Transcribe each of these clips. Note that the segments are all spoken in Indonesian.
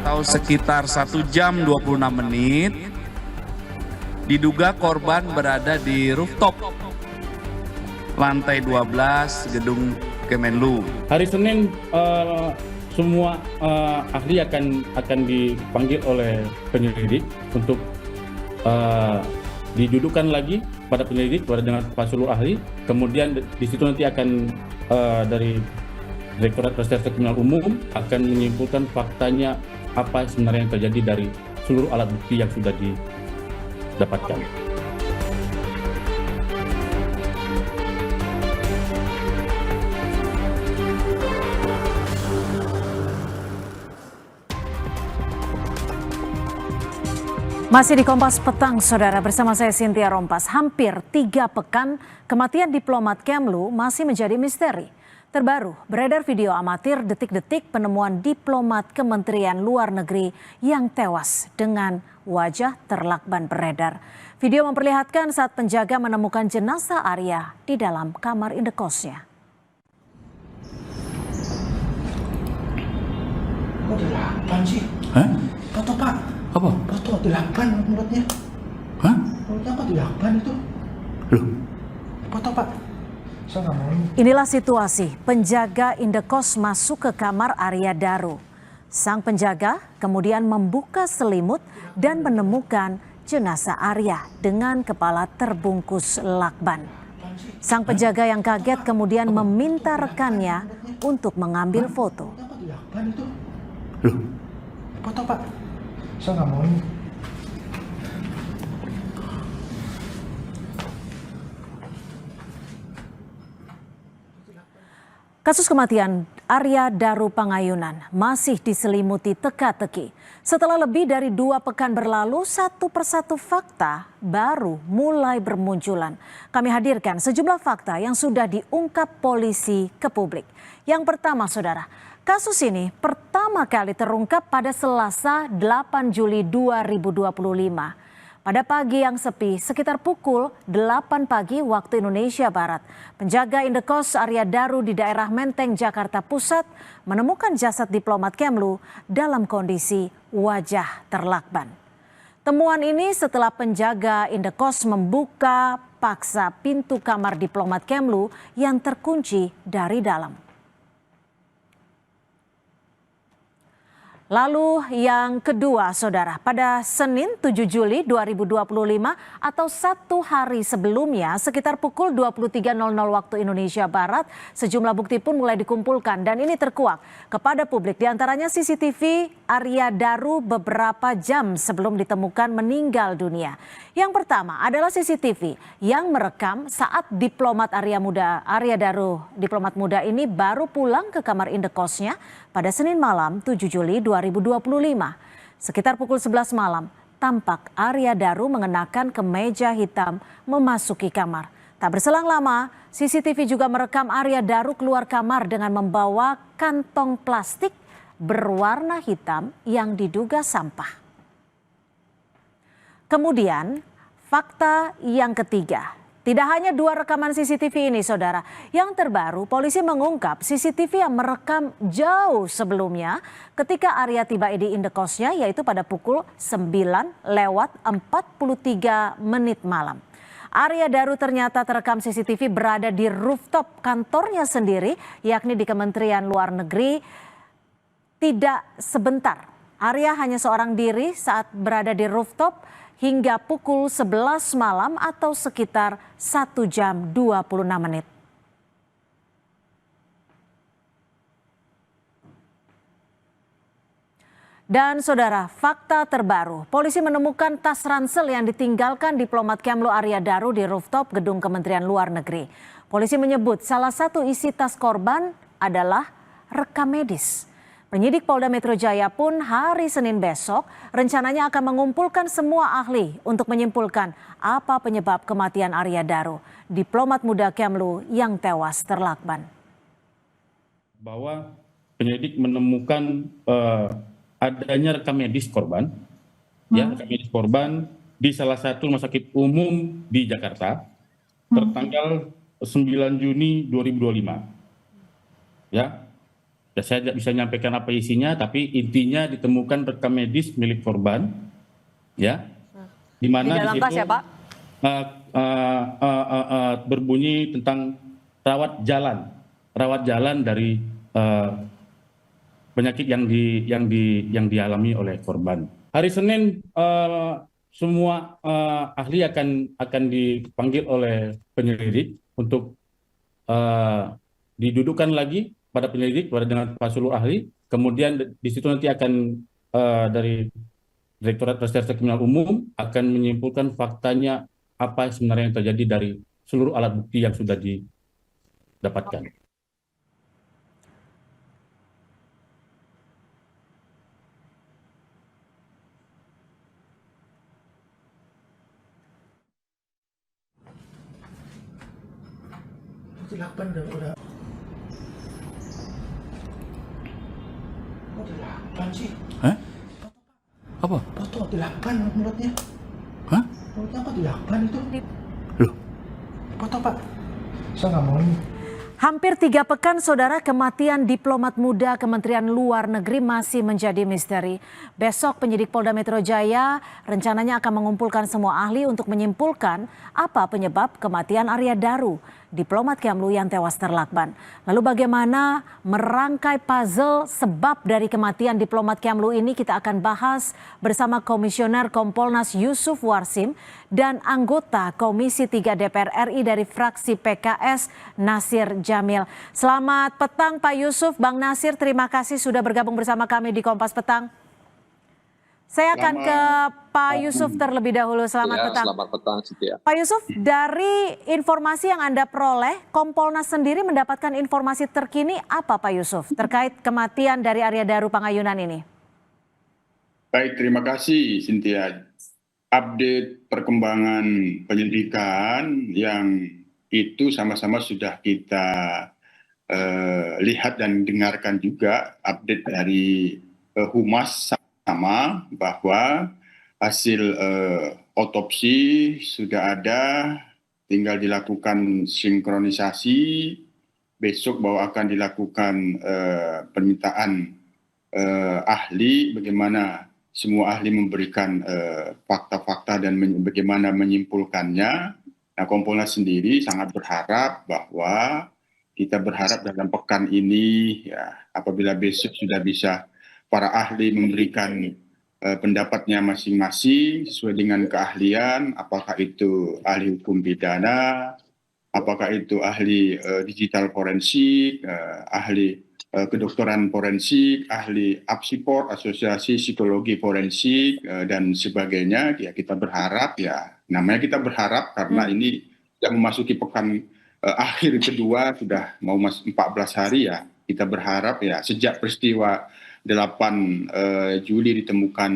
atau sekitar 1 jam 26 menit, diduga korban berada di rooftop lantai 12 gedung Kemenlu. Hari Senin semua ahli akan dipanggil oleh penyelidik untuk didudukkan lagi pada penyelidik dengan seluruh ahli. Kemudian di situ nanti akan dari Direktorat Reserse Kriminal Umum akan menyimpulkan faktanya apa sebenarnya yang terjadi dari seluruh alat bukti yang sudah didapatkan. Masih di Kompas Petang, Saudara, bersama saya Cynthia Rompas. Hampir 3 pekan, kematian diplomat Kemlu masih menjadi misteri. Terbaru, beredar video amatir detik-detik penemuan diplomat Kementerian Luar Negeri yang tewas dengan wajah terlakban beredar. Video memperlihatkan saat penjaga menemukan jenazah Arya di dalam kamar indekosnya. Kok 8 sih? Hah? Foto, Pak. Apa? Foto 8 mulutnya. Hah? Mulutnya kok 8 itu? Loh? Foto, Pak. Saya nggak mau. Inilah situasi penjaga indekos masuk ke kamar Arya Daru. Sang penjaga kemudian membuka selimut dan menemukan jenazah Arya dengan kepala terbungkus lakban. Sang penjaga yang kaget kemudian meminta rekannya untuk mengambil foto. Mulutnya kok 8 itu? Loh? Foto, Pak. Saya nggak mau. Kasus kematian Arya Daru Pangayunan masih diselimuti teka-teki. Setelah lebih dari 2 pekan berlalu, satu persatu fakta baru mulai bermunculan. Kami hadirkan sejumlah fakta yang sudah diungkap polisi ke publik. Yang pertama, Saudara, kasus ini pertama kali terungkap pada Selasa 8 Juli 2025. Pada pagi yang sepi, sekitar pukul 8 pagi waktu Indonesia Barat, penjaga indekos Arya Daru di daerah Menteng, Jakarta Pusat menemukan jasad diplomat Kemlu dalam kondisi wajah terlakban. Temuan ini setelah penjaga indekos membuka paksa pintu kamar diplomat Kemlu yang terkunci dari dalam. Lalu yang kedua, Saudara, pada Senin 7 Juli 2025 atau 1 hari sebelumnya sekitar pukul 23.00 waktu Indonesia Barat, sejumlah bukti pun mulai dikumpulkan dan ini terkuak kepada publik. Di antaranya CCTV Arya Daru beberapa jam sebelum ditemukan meninggal dunia. Yang pertama adalah CCTV yang merekam saat diplomat Arya Daru, diplomat muda ini baru pulang ke kamar indekosnya pada Senin malam 7 Juli 2025. Sekitar pukul 11 malam, tampak Arya Daru mengenakan kemeja hitam memasuki kamar. Tak berselang lama, CCTV juga merekam Arya Daru keluar kamar dengan membawa kantong plastik berwarna hitam yang diduga sampah. Kemudian, fakta yang ketiga. Tidak hanya 2 rekaman CCTV ini, Saudara. Yang terbaru, polisi mengungkap CCTV yang merekam jauh sebelumnya ketika Arya tiba di indekosnya, yaitu pada pukul 9:43 malam. Arya Daru ternyata terekam CCTV berada di rooftop kantornya sendiri, yakni di Kementerian Luar Negeri. Tidak sebentar, Arya hanya seorang diri saat berada di rooftop hingga pukul 11 malam atau sekitar 1 jam 26 menit. Dan Saudara, fakta terbaru, polisi menemukan tas ransel yang ditinggalkan diplomat Kemlu Arya Daru di rooftop gedung Kementerian Luar Negeri. Polisi menyebut salah satu isi tas korban adalah rekam medis. Penyidik Polda Metro Jaya pun hari Senin besok rencananya akan mengumpulkan semua ahli untuk menyimpulkan apa penyebab kematian Arya Daru, diplomat muda Kemlu yang tewas terlakban. Bahwa penyidik menemukan adanya rekam medis korban, ya, rekam medis korban di salah satu rumah sakit umum di Jakarta, tertanggal 9 Juni 2025. Ya. Saya tidak bisa menyampaikan apa isinya, tapi intinya ditemukan rekam medis milik korban, ya, di mana di situ ya, Pak? Berbunyi tentang rawat jalan dari penyakit yang dialami oleh korban. Hari Senin semua ahli akan dipanggil oleh penyelidik untuk didudukkan lagi pada penyelidik dengan Pak seluruh ahli. Kemudian di situ nanti akan dari Direktorat Reserse Kriminal Umum akan menyimpulkan faktanya apa sebenarnya yang terjadi dari seluruh alat bukti yang sudah didapatkan. Dilakban udah. Kok dilakban sih? Hah? Apa? Foto dilakban mulutnya. Hah? Mulutnya kok dilakban itu? Loh? Foto Pak. Saya nggak mau ini. Hampir 3 pekan, saudara, kematian diplomat muda Kementerian Luar Negeri masih menjadi misteri. Besok penyidik Polda Metro Jaya rencananya akan mengumpulkan semua ahli untuk menyimpulkan apa penyebab kematian Arya Daru, diplomat Kemlu yang tewas terlakban. Lalu bagaimana merangkai puzzle sebab dari kematian diplomat Kemlu ini, kita akan bahas bersama Komisioner Kompolnas Yusuf Warsim dan anggota Komisi 3 DPR RI dari fraksi PKS Nasir Jamil. Selamat petang Pak Yusuf, Bang Nasir, terima kasih sudah bergabung bersama kami di Kompas Petang. Saya akan ke Pak Yusuf terlebih dahulu. Selamat petang. Selamat petang, Cynthia. Pak Yusuf, dari informasi yang Anda peroleh, Kompolnas sendiri mendapatkan informasi terkini apa Pak Yusuf terkait kematian dari Arya Daru Pangayunan ini? Baik, terima kasih Cynthia. Update perkembangan penyelidikan yang itu sama-sama sudah kita lihat dan dengarkan juga update dari Humas sama bahwa hasil otopsi sudah ada, tinggal dilakukan sinkronisasi. Besok bahwa akan dilakukan permintaan ahli, bagaimana semua ahli memberikan fakta-fakta dan bagaimana menyimpulkannya. Nah, Kompolnas sendiri sangat berharap bahwa kita berharap dalam pekan ini, ya, apabila besok sudah bisa para ahli memberikan pendapatnya masing-masing sesuai dengan keahlian, apakah itu ahli hukum pidana, apakah itu ahli digital forensik, ahli kedokteran forensik, ahli APSIPOR, Asosiasi Psikologi Forensik, dan sebagainya. Ya, kita berharap, ya namanya kita berharap karena ini sudah memasuki pekan akhir kedua, sudah mau 14 hari ya. Kita berharap ya sejak peristiwa 8 Juli ditemukan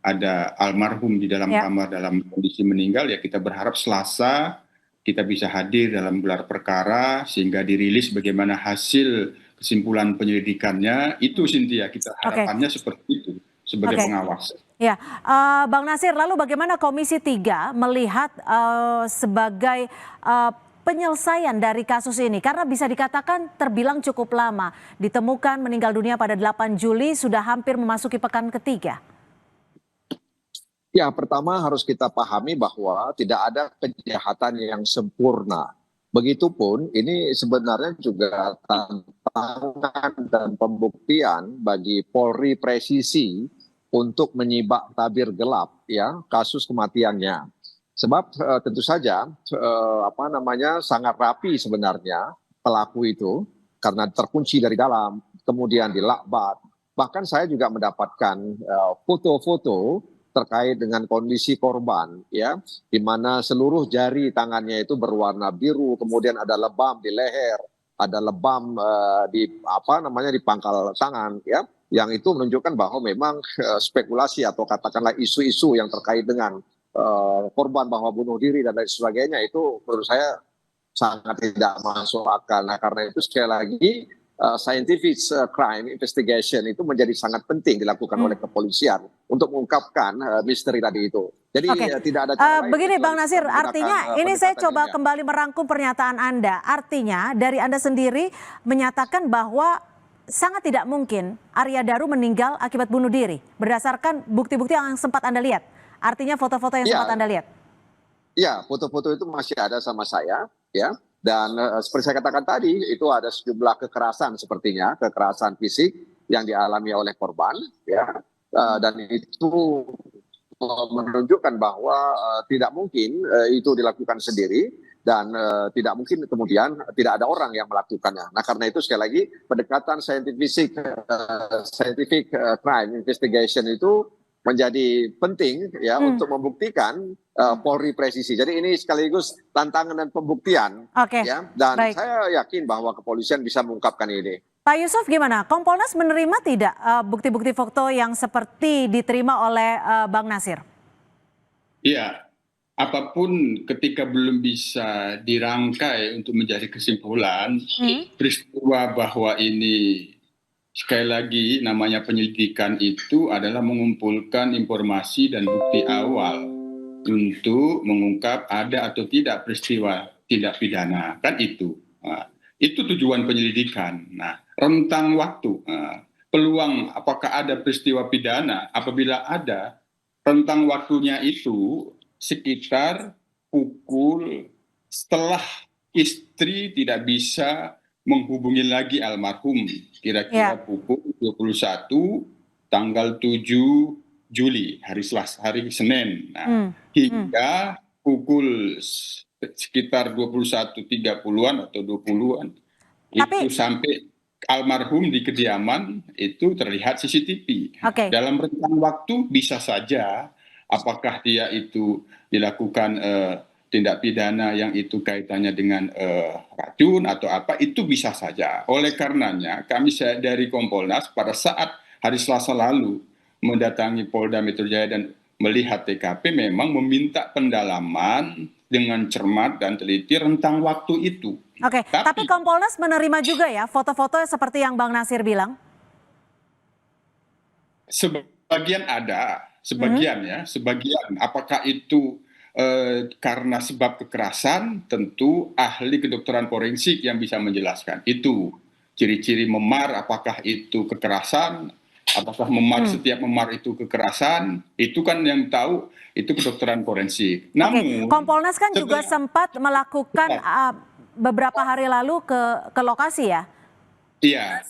ada almarhum di dalam kamar dalam kondisi meninggal, ya kita berharap Selasa kita bisa hadir dalam gelar perkara sehingga dirilis bagaimana hasil kesimpulan penyelidikannya. Itu Cynthia, kita harapannya seperti itu sebagai pengawas. Ya, Bang Nasir, lalu bagaimana Komisi 3 melihat sebagai penyelesaian dari kasus ini? Karena bisa dikatakan terbilang cukup lama. Ditemukan meninggal dunia pada 8 Juli, sudah hampir memasuki pekan ketiga. Ya, pertama harus kita pahami bahwa tidak ada kejahatan yang sempurna. Begitupun ini sebenarnya juga tantangan dan pembuktian bagi Polri presisi untuk menyibak tabir gelap ya kasus kematiannya. Sebab tentu saja sangat rapi sebenarnya pelaku itu karena terkunci dari dalam, kemudian dilakbat. Bahkan saya juga mendapatkan foto-foto terkait dengan kondisi korban ya, di mana seluruh jari tangannya itu berwarna biru, kemudian ada lebam di leher, ada lebam di pangkal tangan ya, yang itu menunjukkan bahwa memang spekulasi atau katakanlah isu-isu yang terkait dengan korban bahwa bunuh diri dan lain sebagainya itu menurut saya sangat tidak masuk akal. Nah, karena itu sekali lagi scientific crime investigation itu menjadi sangat penting dilakukan oleh kepolisian untuk mengungkapkan misteri tadi itu. Jadi tidak ada cara lain. Begini Bang Nasir, artinya ini saya coba kembali merangkum pernyataan Anda. Artinya dari Anda sendiri menyatakan bahwa sangat tidak mungkin Arya Daru meninggal akibat bunuh diri berdasarkan bukti-bukti yang sempat Anda lihat. Artinya foto-foto yang sempat Anda lihat. Ya, foto-foto itu masih ada sama saya, ya. Dan seperti saya katakan tadi, itu ada sejumlah kekerasan sepertinya, kekerasan fisik yang dialami oleh korban, ya. Dan itu menunjukkan bahwa tidak mungkin itu dilakukan sendiri. Dan tidak mungkin kemudian tidak ada orang yang melakukannya. Nah, karena itu sekali lagi pendekatan scientific crime investigation itu menjadi penting ya untuk membuktikan Polri presisi. Jadi ini sekaligus tantangan dan pembuktian. Ya. Dan baik, saya yakin bahwa kepolisian bisa mengungkapkan ini. Pak Yusuf, gimana? Kompolnas menerima tidak bukti-bukti foto yang seperti diterima oleh Bang Nasir? Iya. Apapun ketika belum bisa dirangkai untuk menjadi kesimpulan, peristiwa bahwa ini sekali lagi namanya penyelidikan itu adalah mengumpulkan informasi dan bukti awal untuk mengungkap ada atau tidak peristiwa tindak pidana, kan itu. Nah, itu tujuan penyelidikan. Nah, rentang waktu, peluang apakah ada peristiwa pidana, apabila ada, rentang waktunya itu sekitar pukul setelah istri tidak bisa menghubungi lagi almarhum, kira-kira pukul 21 tanggal 7 Juli, hari Senin. Nah, hingga pukul sekitar 21.30-an atau 20-an, itu sampai almarhum di kediaman itu terlihat CCTV. Dalam rentang waktu bisa saja apakah dia itu dilakukan tindak pidana yang itu kaitannya dengan racun atau apa, itu bisa saja. Oleh karenanya kami dari Kompolnas pada saat hari Selasa lalu mendatangi Polda Metro Jaya dan melihat TKP memang meminta pendalaman dengan cermat dan teliti rentang waktu itu. Tapi Kompolnas menerima juga ya foto-foto seperti yang Bang Nasir bilang? Sebagian ada. Sebagian. Apakah itu karena sebab kekerasan, tentu ahli kedokteran forensik yang bisa menjelaskan itu. Ciri-ciri memar, apakah itu kekerasan, apakah setiap memar itu kekerasan, itu kan yang tahu itu kedokteran forensik. Namun Kompolnas kan juga sempat melakukan beberapa hari lalu ke lokasi ya? Iya.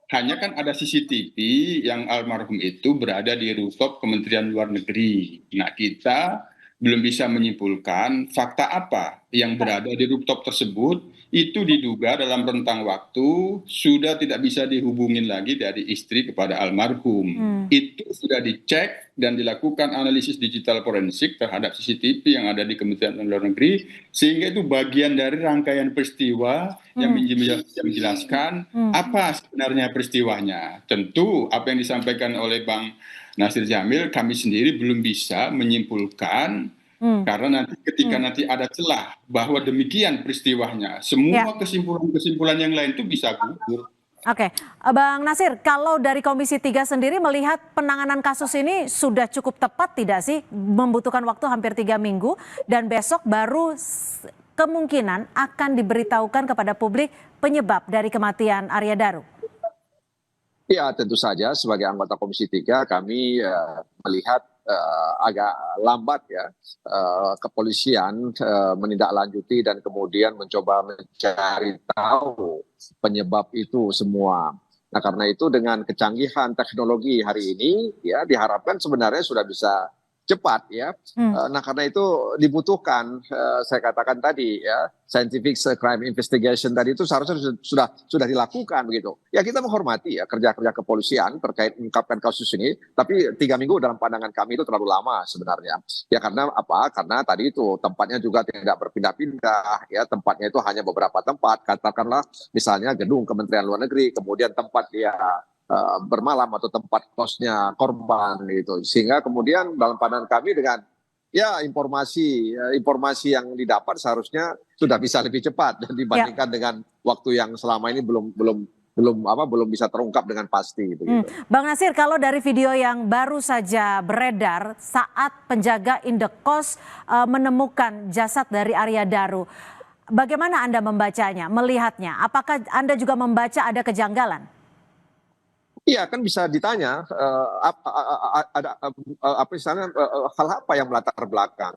Hanya kan ada CCTV yang almarhum itu berada di rooftop Kementerian Luar Negeri. Nah, kita belum bisa menyimpulkan fakta apa yang berada di rooftop tersebut. Itu diduga dalam rentang waktu sudah tidak bisa dihubungin lagi dari istri kepada almarhum. Itu sudah dicek dan dilakukan analisis digital forensik terhadap CCTV yang ada di Kementerian Luar Negeri, sehingga itu bagian dari rangkaian peristiwa yang menjelaskan apa sebenarnya peristiwanya. Tentu apa yang disampaikan oleh Bang Nasir Jamil, kami sendiri belum bisa menyimpulkan. Karena nanti ketika nanti ada celah bahwa demikian peristiwanya, semua kesimpulan-kesimpulan yang lain itu bisa gugur. Bang Nasir, kalau dari Komisi 3 sendiri melihat penanganan kasus ini sudah cukup tepat tidak sih? Membutuhkan waktu hampir 3 minggu dan besok baru kemungkinan akan diberitahukan kepada publik penyebab dari kematian Arya Daru. Ya, tentu saja sebagai anggota Komisi 3 kami melihat agak lambat ya kepolisian menindaklanjuti dan kemudian mencoba mencari tahu penyebab itu semua. Nah, karena itu dengan kecanggihan teknologi hari ini ya diharapkan sebenarnya sudah bisa cepat ya. Nah, karena itu dibutuhkan saya katakan tadi ya scientific crime investigation tadi itu seharusnya sudah dilakukan begitu. Ya kita menghormati ya kerja-kerja kepolisian terkait mengungkapkan kasus ini, tapi 3 minggu dalam pandangan kami itu terlalu lama sebenarnya. Ya karena apa? Karena tadi itu tempatnya juga tidak berpindah-pindah ya, tempatnya itu hanya beberapa tempat, katakanlah misalnya gedung Kementerian Luar Negeri, kemudian tempat dia bermalam atau tempat kosnya korban gitu, sehingga kemudian dalam pandangan kami dengan ya informasi yang didapat seharusnya sudah bisa lebih cepat dan dibandingkan dengan waktu yang selama ini belum bisa terungkap dengan pasti begitu. Bang Nasir, kalau dari video yang baru saja beredar saat penjaga indekos menemukan jasad dari Arya Daru, bagaimana Anda membacanya, melihatnya? Apakah Anda juga membaca ada kejanggalan? Iya kan bisa ditanya apa misalnya hal apa yang melatar belakang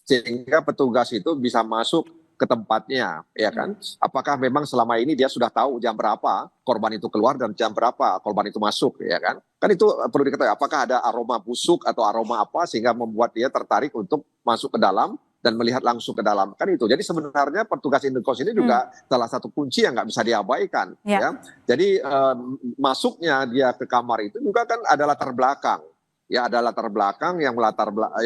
sehingga petugas itu bisa masuk ke tempatnya, ya kan? Apakah memang selama ini dia sudah tahu jam berapa korban itu keluar dan jam berapa korban itu masuk, ya kan? Kan itu perlu diketahui. Apakah ada aroma busuk atau aroma apa sehingga membuat dia tertarik untuk masuk ke dalam dan melihat langsung ke dalam, kan itu. Jadi sebenarnya petugas indekos ini juga salah satu kunci yang nggak bisa diabaikan, ya. Jadi masuknya dia ke kamar itu juga kan ada latar belakang. Ya ada latar belakang yang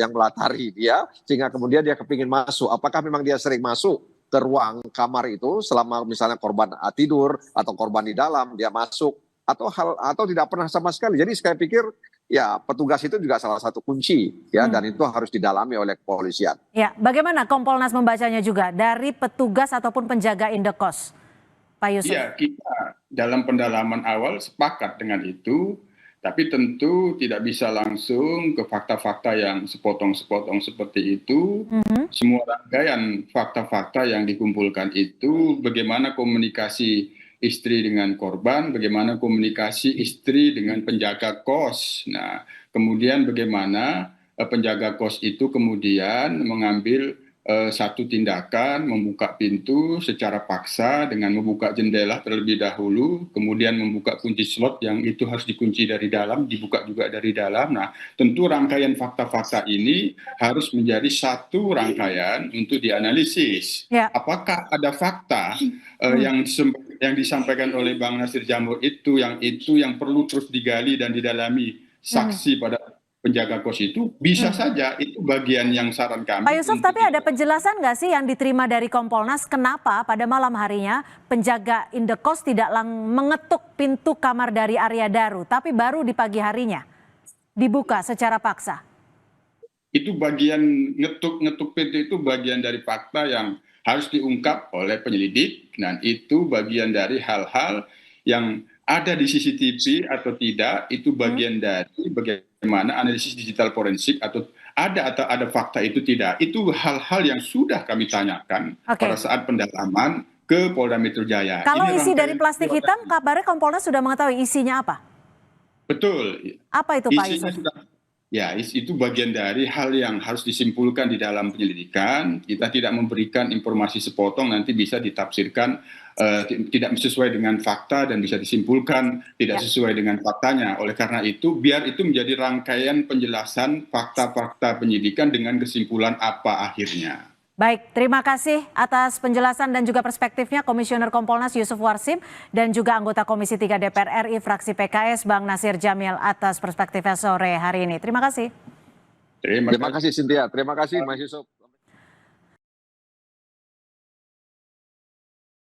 melatari dia sehingga kemudian dia kepingin masuk. Apakah memang dia sering masuk ke ruang kamar itu selama misalnya korban tidur atau korban di dalam dia masuk atau tidak pernah sama sekali. Jadi saya pikir ya petugas itu juga salah satu kunci ya dan itu harus didalami oleh kepolisian. Ya, bagaimana Kompolnas membacanya juga dari petugas ataupun penjaga indekos, Pak Yusuf? Iya, kita dalam pendalaman awal sepakat dengan itu. Tapi tentu tidak bisa langsung ke fakta-fakta yang sepotong-sepotong seperti itu. Semua rangkaian fakta-fakta yang dikumpulkan itu, bagaimana komunikasi istri dengan korban, bagaimana komunikasi istri dengan penjaga kos. Nah, kemudian bagaimana penjaga kos itu kemudian mengambil satu tindakan membuka pintu secara paksa dengan membuka jendela terlebih dahulu, kemudian membuka kunci slot yang itu harus dikunci dari dalam, dibuka juga dari dalam. Nah, tentu rangkaian fakta-fakta ini harus menjadi satu rangkaian untuk dianalisis. Apakah ada fakta yang disampaikan oleh Bang Nasir Jamur itu yang perlu terus digali dan didalami saksi pada penjaga kos itu bisa saja itu bagian yang saran kami. Pak Yusuf, tapi ada penjelasan nggak sih yang diterima dari Kompolnas kenapa pada malam harinya penjaga indekos tidak mengetuk pintu kamar dari Arya Daru, tapi baru di pagi harinya dibuka secara paksa? Itu bagian ngetuk pintu itu bagian dari fakta yang harus diungkap oleh penyelidik dan itu bagian dari hal-hal yang ada di CCTV atau tidak, itu bagian dari bagaimana analisis digital forensik atau ada fakta itu tidak. Itu hal-hal yang sudah kami tanyakan pada saat pendalaman ke Polda Metro Jaya. Kalau isi dari plastik hitam, kabarnya Kompolnas sudah mengetahui isinya apa? Betul. Apa itu Pak Yusuf? Ya, itu bagian dari hal yang harus disimpulkan di dalam penyelidikan. Kita tidak memberikan informasi sepotong, nanti bisa ditafsirkan tidak sesuai dengan fakta dan bisa disimpulkan tidak sesuai dengan faktanya. Oleh karena itu, biar itu menjadi rangkaian penjelasan fakta-fakta penyidikan dengan kesimpulan apa akhirnya. Baik, terima kasih atas penjelasan dan juga perspektifnya Komisioner Kompolnas Yusuf Warsim dan juga anggota Komisi 3 DPR RI fraksi PKS Bang Nasir Jamil atas perspektifnya sore hari ini. Terima kasih. Terima kasih Cynthia, terima kasih Mas Yusuf.